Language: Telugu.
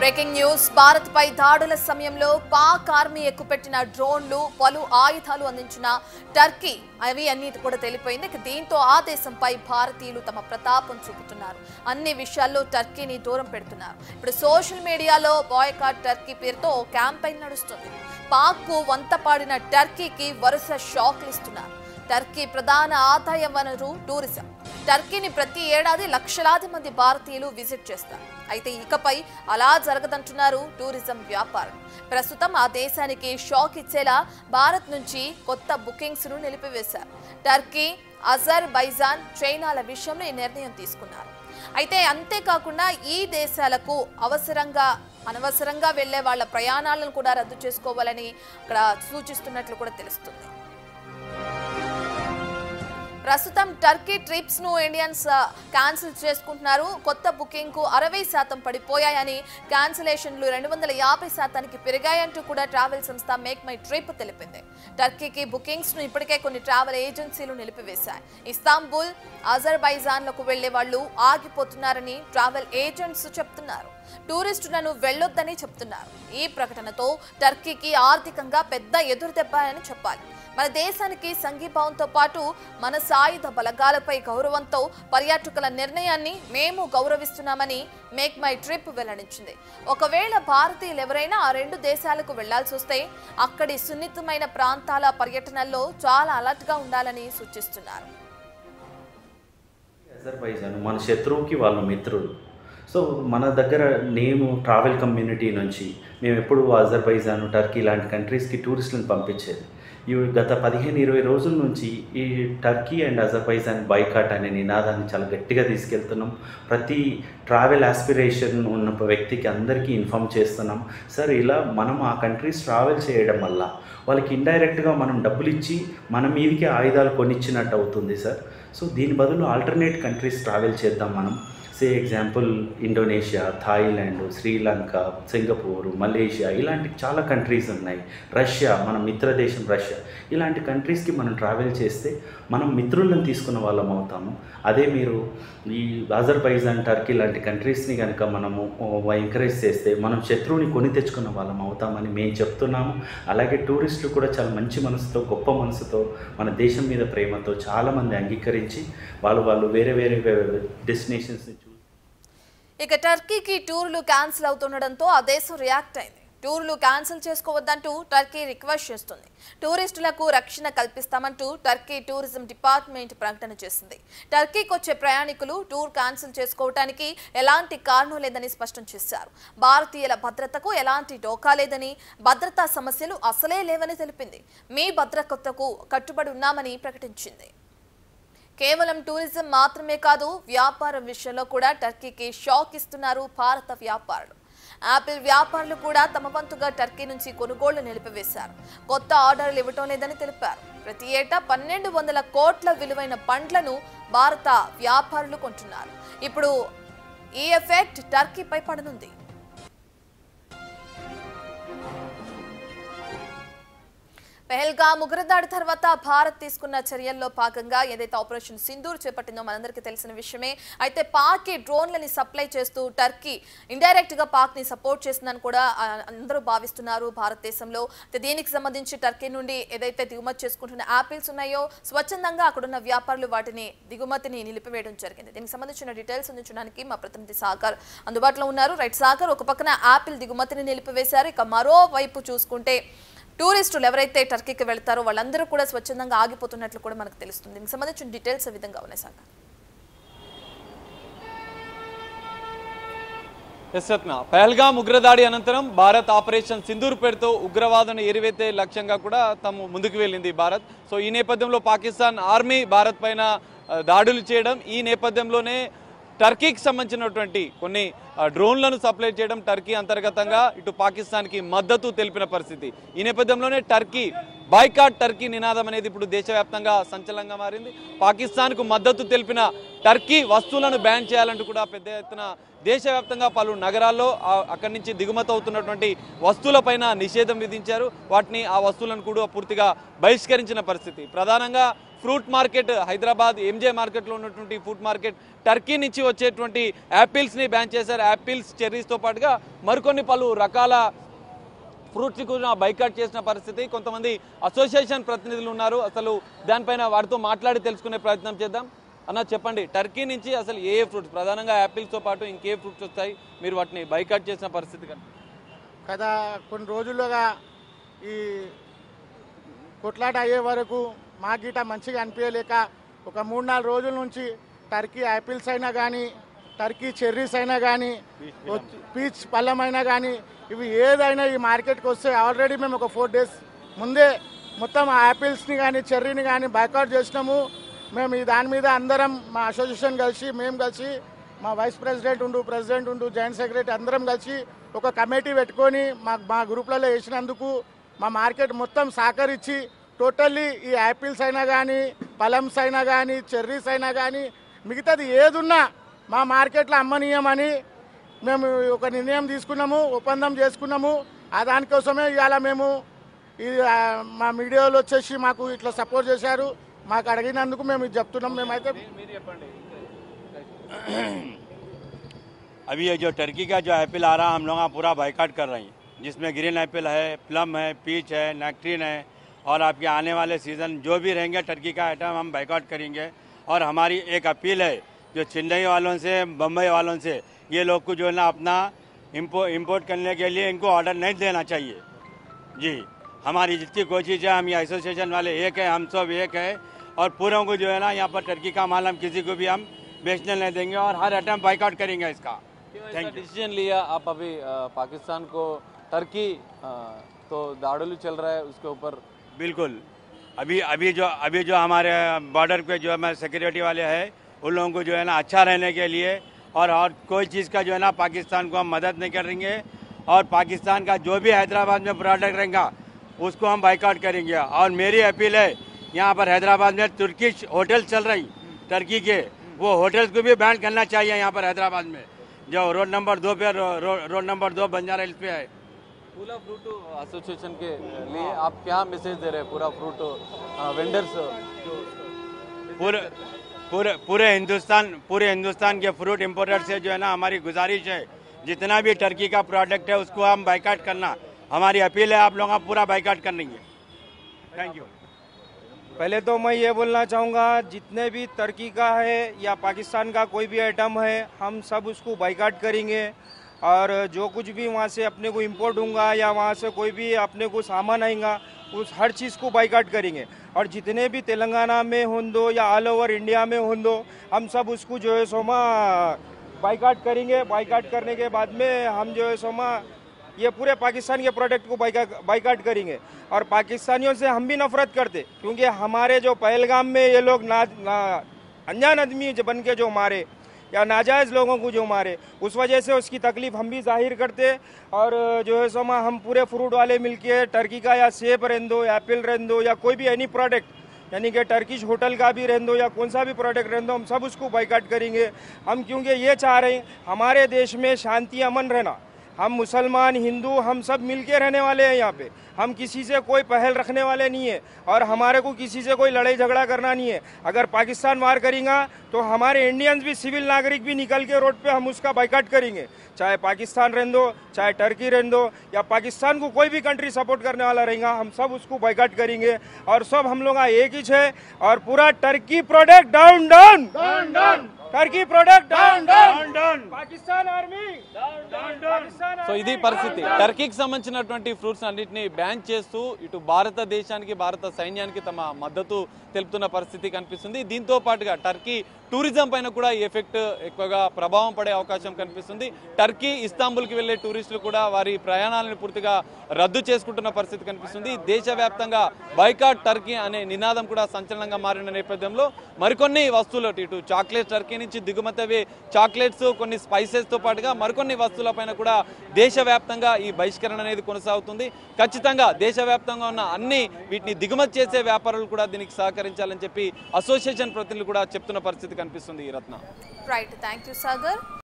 బ్రేకింగ్ న్యూస్ భారత్ పై దాడుల సమయంలో పాక్ ఆర్మీ ఎక్కుపెట్టిన డ్రోన్లు పలు ఆయుధాలు అందించిన టర్కీ అవి అన్ని కూడా తెలిపోయింది. దీంతో ఆ దేశంపై భారతీయులు తమ ప్రతాపం చూపుతున్నారు. అన్ని విషయాల్లో టర్కీని దూరం పెడుతున్నారు. ఇప్పుడు సోషల్ మీడియాలో బాయ్కాట్ టర్కీ పేరుతో క్యాంపెయిన్ నడుస్తుంది. పాక్ కు వంతపాడిన టర్కీకి వరుస షాక్లు ఇస్తున్నారు. టర్కీ ప్రధాన ఆదాయ వనరు టూరిజం. టర్కీని ప్రతి ఏడాది లక్షలాది మంది భారతీయులు విజిట్ చేస్తారు. అయితే ఇకపై అలా జరగదంటున్నారు టూరిజం వ్యాపారం. ప్రస్తుతం ఆ దేశానికి షాక్ ఇచ్చేలా భారత్ నుంచి కొత్త బుకింగ్స్ ను నిలిపివేశారు. టర్కీ, అజర్బైజాన్, చైనాల విషయంలో ఈ నిర్ణయం తీసుకున్నారు. అయితే అంతేకాకుండా ఈ దేశాలకు అనవసరంగా వెళ్లే వాళ్ళ ప్రయాణాలను కూడా రద్దు చేసుకోవాలని ఇక్కడ సూచిస్తున్నట్లు కూడా తెలుస్తుంది. ప్రస్తుతం టర్కీ ట్రిప్స్ ను ఇండియన్స్ క్యాన్సిల్ చేసుకుంటున్నారు. కొత్త బుకింగ్ కు 60% పడిపోయాయని, క్యాన్సిలేషన్లు 250% పెరిగాయంటూ కూడా ట్రావెల్ సంస్థ మేక్ మై ట్రిప్ తెలిపింది. టర్కీకి బుకింగ్స్ ను ఇప్పటికే కొన్ని ట్రావెల్ ఏజెన్సీలు నిలిపివేశాయి. ఇస్తాంబుల్, అజర్బైజాన్లకు వెళ్లే వాళ్లు ఆగిపోతున్నారని ట్రావెల్ ఏజెంట్స్ చెప్తున్నారు. టూరిస్టులను వెళ్లొద్దని చెప్తున్నారు. ఈ ప్రకటనతో టర్కీకి ఆర్థికంగా పెద్ద ఎదురుదెబ్బ అని చెప్పాలి. మన దేశానికి సంఘీభావంతో పాటు మన సాయుధ బలగాలపై గౌరవంతో పర్యాటకుల నిర్ణయాన్ని మేము గౌరవిస్తున్నామని మేక్ మై ట్రిప్ వెల్లడించింది. ఒకవేళ భారతీయులు ఎవరైనా ఆ రెండు దేశాలకు వెళ్లాల్సి వస్తే అక్కడి సున్నితమైన ప్రాంతాల పర్యటనల్లో చాలా అలర్ట్ గా ఉండాలని సూచిస్తున్నారు. అజర్బైజాన్ మన శత్రువుకి వాళ్ళ మిత్రులు. సో మన దగ్గర నేను ట్రావెల్ కమ్యూనిటీ నుంచి మేము ఎప్పుడు అజర్బైజాన్, టర్కీ లాంటి కంట్రీస్కి టూరిస్టులను పంపించేది. గత 15-20 రోజుల నుంచి ఈ టర్కీ అండ్ అజర్బైజాన్ బాయ్కాట్ అనే నినాదాన్ని చాలా గట్టిగా తీసుకెళ్తున్నాం. ప్రతి ట్రావెల్ ఆస్పిరేషన్ ఉన్న వ్యక్తికి అందరికీ ఇన్ఫామ్ చేస్తున్నాం. సార్, ఇలా మనం ఆ కంట్రీస్ ట్రావెల్ చేయడం వల్ల వాళ్ళకి ఇండైరెక్ట్గా మనం డబ్బులు ఇచ్చి మన మీదకి ఆయుధాలు కొనిచ్చినట్టు అవుతుంది సార్. సో దీని బదులు ఆల్టర్నేట్ కంట్రీస్ ట్రావెల్ చేద్దాం మనం. సే example Indonesia, Thailand, Sri Lanka, Singapore, Malaysia ఇలాంటి చాలా కంట్రీస్ ఉన్నాయి. రష్యా, మన మిత్ర దేశం రష్యా, ఇలాంటి కంట్రీస్కి మనం ట్రావెల్ చేస్తే మనం మిత్రులను తీసుకున్న వాళ్ళం అవుతాము. అదే మీరు ఈ అజర్బైజాన్, టర్కీ లాంటి కంట్రీస్ని కనుక మనము ఎంకరేజ్ చేస్తే మనం శత్రువుని కొని తెచ్చుకున్న వాళ్ళం అవుతామని మేము చెప్తున్నాము. అలాగే టూరిస్టులు కూడా చాలా మంచి మనసుతో, గొప్ప మనసుతో, మన దేశం మీద ప్రేమతో చాలామంది అంగీకరించి వాళ్ళు వేరే డెస్టినేషన్స్. ఇక టర్కీకి టూర్లు క్యాన్సిల్ అవుతుండడంతో ఆ దేశం రియాక్ట్ అయింది. టూర్లు క్యాన్సిల్ చేసుకోవద్దంటూ టర్కీ రిక్వెస్ట్ చేస్తుంది. టూరిస్టులకు రక్షణ కల్పిస్తామంటూ టర్కీ టూరిజం డిపార్ట్మెంట్ ప్రకటన చేసింది. టర్కీకి వచ్చే ప్రయాణికులు టూర్ క్యాన్సిల్ చేసుకోవడానికి ఎలాంటి కారణం లేదని స్పష్టం చేశారు. భారతీయుల భద్రతకు ఎలాంటి డోకా లేదని, భద్రతా సమస్యలు అసలే లేవని తెలిపింది. మీ భద్రతకు కట్టుబడి ఉన్నామని ప్రకటించింది. కేవలం టూరిజం మాత్రమే కాదు, వ్యాపారం విషయంలో కూడా టర్కీకి షాక్ ఇస్తున్నారు భారత వ్యాపారులు. యాపిల్ వ్యాపారులు కూడా తమ వంతుగా టర్కీ నుంచి కొనుగోళ్లు నిలిపివేశారు. కొత్త ఆర్డర్లు ఇవ్వటం లేదని తెలిపారు. ప్రతి ఏటా 1200 కోట్ల విలువైన పండ్లను భారత వ్యాపారులు కొంటున్నారు. ఇప్పుడు ఈ ఎఫెక్ట్ టర్కీపై పడనుంది. పెహల్గాం ఉగ్రదాడి తర్వాత భారత్ తీసుకున్న చర్యల్లో భాగంగా ఏదైతే ఆపరేషన్ సింధూర్ చేపట్టిందో మనందరికీ తెలిసిన విషయమే. అయితే పాక్ డ్రోన్లని సప్లై చేస్తూ టర్కీ ఇండైరెక్ట్ గా పాక్ ని సపోర్ట్ చేసిందని కూడా అందరూ భావిస్తున్నారు భారతదేశంలో. దీనికి సంబంధించి టర్కీ నుండి ఏదైతే దిగుమతి చేసుకుంటున్న యాపిల్స్ ఉన్నాయో స్వచ్ఛందంగా అక్కడున్న వ్యాపారులు వాటిని దిగుమతిని నిలిపివేయడం జరిగింది. దీనికి సంబంధించిన డీటెయిల్స్ అందించడానికి మా ప్రతినిధి సాగర్ అందుబాటులో ఉన్నారు. రైట్ సాగర్, ఒక పక్కన యాపిల్ దిగుమతిని నిలిపివేశారు. ఇక మరోవైపు చూసుకుంటే టూరిస్టులు ఎవరైతే టర్కీకి వెళ్తారో వాళ్ళందరూ కూడా స్వచ్ఛందంగా ఆగిపోతున్నట్లు కూడా మనకు తెలుస్తుంది. దీనికి సంబంధించిన డీటెయిల్స్ ఏ విధంగా ఉన్నాయి సార్? పహల్గాం ఉగ్రదాడి అనంతరం భారత్ ఆపరేషన్ సింధూర్ పేరుతో ఉగ్రవాదం ఏరివేతే లక్ష్యంగా కూడా తాము ముందుకు వెళ్ళింది భారత్. సో ఈ నేపథ్యంలో పాకిస్తాన్ ఆర్మీ భారత్ పైన దాడులు చేయడం, ఈ నేపథ్యంలోనే టర్కీకి సంబంధించినటువంటి కొన్ని డ్రోన్లను సప్లై చేయడం, టర్కీ అంతర్గతంగా ఇటు పాకిస్తాన్కి మద్దతు తెలిపిన పరిస్థితి. ఈ నేపథ్యంలోనే టర్కీ బాయ్కాట్ టర్కీ నినాదం అనేది ఇప్పుడు దేశవ్యాప్తంగా సంచలనంగా మారింది. పాకిస్తాన్కు మద్దతు తెలిపిన టర్కీ వస్తువులను బ్యాన్ చేయాలంటూ కూడా పెద్ద ఎత్తున దేశవ్యాప్తంగా పలు నగరాల్లో అక్కడి నుంచి దిగుమతి అవుతున్నటువంటి వస్తువులపైన నిషేధం విధించారు. వాటిని ఆ వస్తువులను కూడా పూర్తిగా బహిష్కరించిన పరిస్థితి. ప్రధానంగా ఫ్రూట్ మార్కెట్ హైదరాబాద్ ఎంజే మార్కెట్లో ఉన్నటువంటి ఫ్రూట్ మార్కెట్ టర్కీ నుంచి వచ్చేటువంటి యాపిల్స్ని బ్యాన్ చేశారు. యాపిల్స్, చెర్రీస్తో పాటుగా మరికొన్ని పలు రకాల ఫ్రూట్స్ కూడా బైకాట్ చేసిన పరిస్థితి. కొంతమంది అసోసియేషన్ ప్రతినిధులు ఉన్నారు. అసలు దానిపైన వారితో మాట్లాడి తెలుసుకునే ప్రయత్నం చేద్దాం. అన్న చెప్పండి, టర్కీ నుంచి అసలు ఏ ఫ్రూట్స్, ప్రధానంగా యాపిల్స్తో పాటు ఇంకే ఫ్రూట్స్ వస్తాయి, మీరు వాటిని బైకాట్ చేసిన పరిస్థితి కదా? కొన్ని రోజులుగా ఈ కొట్లాట అయ్యే వరకు మా గీట మంచిగా అనిపించలేక ఒక 3-4 రోజుల నుంచి టర్కీ యాపిల్స్ అయినా కానీ, టర్కీ చెర్రీస్ అయినా కానీ, పీచ్ పళ్ళం అయినా కానీ, ఇవి ఏదైనా ఈ మార్కెట్కి వస్తే ఆల్రెడీ మేము ఒక 4 days ముందే మొత్తం యాపిల్స్ని కానీ చెర్రీని కానీ బైకాట్ చేసినాము. మేము ఈ దాని మీద అందరం మా అసోసియేషన్ కలిసి, మేము కలిసి, మా వైస్ ప్రెసిడెంట్ ఉండు, జాయింట్ సెక్రటరీ అందరం కలిసి ఒక కమిటీ పెట్టుకొని మా గ్రూప్లలో వేసినందుకు మా మార్కెట్ మొత్తం సహకరించి టోటల్లీ ఈ యాపిల్స్ అయినా కానీ, పలమ్స్ అయినా కానీ, చెర్రీస్ అయినా కానీ, మిగతాది ఏదున్నా మా మార్కెట్లో అమ్మనీయమని మేము ఒక నిర్ణయం తీసుకున్నాము, ఒప్పందం చేసుకున్నాము. ఆ దానికోసమే ఇవాళ మేము ఈ మా మీడియాలో వచ్చేసి మాకు ఇట్లా సపోర్ట్ చేశారు. మాకు అడిగినందుకు మేము ఇది చెప్తున్నాం. మేమైతే अभी ये जो टर्की का जो एप्पल आ रहा है, हम लोग पूरा बाइकाट कर रहे हैं, जिसमें ग्रीन एप्पल है, प्लम है, पीच है, नेक्ट्रीन है, और आपके आने वाले सीज़न जो भी रहेंगे टर्की का आइटम हम बाइकाट करेंगे। और हमारी एक अपील है जो चेन्नई वालों से, बम्बई वालों से, ये लोग को जो है ना अपना इम्पोर्ट करने के लिए इनको ऑर्डर नहीं देना चाहिए जी। हमारी जितनी कोशिश है, हम ये एसोसिएशन वाले एक है, हम सब एक है, और पूरों को जो है ना यहाँ पर टर्की का माल हम किसी को भी हम बेचने नहीं देंगे और हर आइटम बाइकाट करेंगे इसका। डिसीजन लिया आप अभी पाकिस्तान को टर्की तो दाड़ुलू चल रहा है उसके ऊपर? बिल्कुल, अभी जो हमारे बॉर्डर पे जो हमारे सिक्योरिटी वाले हैं उन लोगों को जो है ना अच्छा रहने के लिए और कोई चीज़ का जो है ना पाकिस्तान को हम मदद नहीं करेंगे, और पाकिस्तान का जो भी हैदराबाद में प्रोडक्ट रहेगा उसको हम बाइकाट करेंगे। और मेरी अपील है, यहाँ पर हैदराबाद में तुर्किश होटल चल रही टर्की के, वो होटल्स को भी बैन करना चाहिए यहाँ पर हैदराबाद में, जो रोड नंबर 2 पे रोड नंबर 2 बंजारा हिल्स पे है। पूरा फ्रूट एसोसिएशन के लिए आप क्या मैसेज दे रहे हैं पूरा फ्रूट वेंडर्स? पूरे हिंदुस्तान के फ्रूट इम्पोर्टर से जो है ना हमारी गुजारिश है, जितना भी टर्की का प्रोडक्ट है उसको हम बाइकाट करना, हमारी अपील है, आप लोग पूरा बाइकाट करेंगे। Thank you. पहले तो मैं ये बोलना चाहूँगा, जितने भी टर्की का है या पाकिस्तान का कोई भी आइटम है हम सब उसको बाइकाट करेंगे, और जो कुछ भी वहाँ से अपने को इम्पोर्ट होगा या वहाँ से कोई भी अपने को सामान आएगा उस हर चीज़ को बाइकाट करेंगे। और जितने भी तेलंगाना में हों या ऑल ओवर इंडिया में हों, हम सब उसको जो है सोमा बाइकाट करेंगे। बाइकाट करने के बाद में हम जो है सोमा ये पूरे पाकिस्तान के प्रोडक्ट को बाइकाट करेंगे। और पाकिस्तानियों से हम भी नफरत करते, क्योंकि हमारे जो पहलगाम में ये लोग अनजान आदमी बन के जो मारे या नाजायज़ लोगों को जो मारे, उस वजह से उसकी तकलीफ हम भी जाहिर करते। और जो है सोमा हम पूरे फ्रूट वाले मिलके टर्की का या सेब रहने दो, एप्पल रहने दो, या कोई भी एनी प्रोडक्ट यानी कि टर्किश होटल का भी रहने दो या कौन सा भी प्रोडक्ट रहने दो, हम सब उसको बाइकाट करेंगे। हम क्योंकि ये चाह रहे हैं हमारे देश में शांति अमन रहना, हम मुसलमान हिंदू हम सब मिलके रहने वाले हैं यहाँ पे, हम किसी से कोई पहल रखने वाले नहीं है और हमारे को किसी से कोई लड़ाई झगड़ा करना नहीं है। अगर पाकिस्तान वार करेगा तो हमारे इंडियंस भी, सिविल नागरिक भी निकल के रोड पे हम उसका बाइकाट करेंगे, चाहे पाकिस्तान रहने दो, चाहे टर्की रहने दो, या पाकिस्तान को कोई भी कंट्री सपोर्ट करने वाला रहेगा, हम सब उसको बाइकाट करेंगे। और सब हम लोग एक ही है, और पूरा Turkey product down down down down, Turkey product down down down, Pakistan army down down. So ఇది పరిస్థితి. టర్కీకి సంబంధించినటువంటి ఫ్రూట్స్ అన్నింటినీ బ్యాన్ చేస్తూ ఇటు భారతదేశానికి, భారత సైన్యానికి తమ మద్దతు తెలుపుతున్న పరిస్థితి కనిపిస్తుంది. దీంతో పాటుగా టర్కీ టూరిజం పైన కూడా ఈ ఎఫెక్ట్ ఎక్కువగా ప్రభావం పడే అవకాశం కనిపిస్తుంది. టర్కీ, ఇస్తాంబుల్కి వెళ్లే టూరిస్టులు కూడా వారి ప్రయాణాలను పూర్తిగా రద్దు చేసుకుంటున్న పరిస్థితి కనిపిస్తుంది. దేశవ్యాప్తంగా బైకాట్ టర్కీ అనే నినాదం కూడా సంచలనంగా మారిన నేపథ్యంలో మరికొన్ని వస్తువులు, ఇటు చాక్లెట్ టర్కీ టర్కీ నుంచి దిగుమతి అయ్యే చాక్లెట్స్, కొన్ని స్పైసెస్తో పాటుగా మరికొన్ని వస్తువులపైన కూడా దేశవ్యాప్తంగా ఈ బహిష్కరణ అనేది కొనసాగుతుంది. ఖచ్చితంగా దేశవ్యాప్తంగా ఉన్న అన్ని వీటిని దిగుమతి చేసే వ్యాపారులు కూడా దీనికి సహకరించాలని చెప్పి అసోసియేషన్ ప్రతినిధులు కూడా చెప్తున్న పరిస్థితి కనిపిస్తుంది. ఈ రత్న రైట్, థ్యాంక్ యూ సాగర్.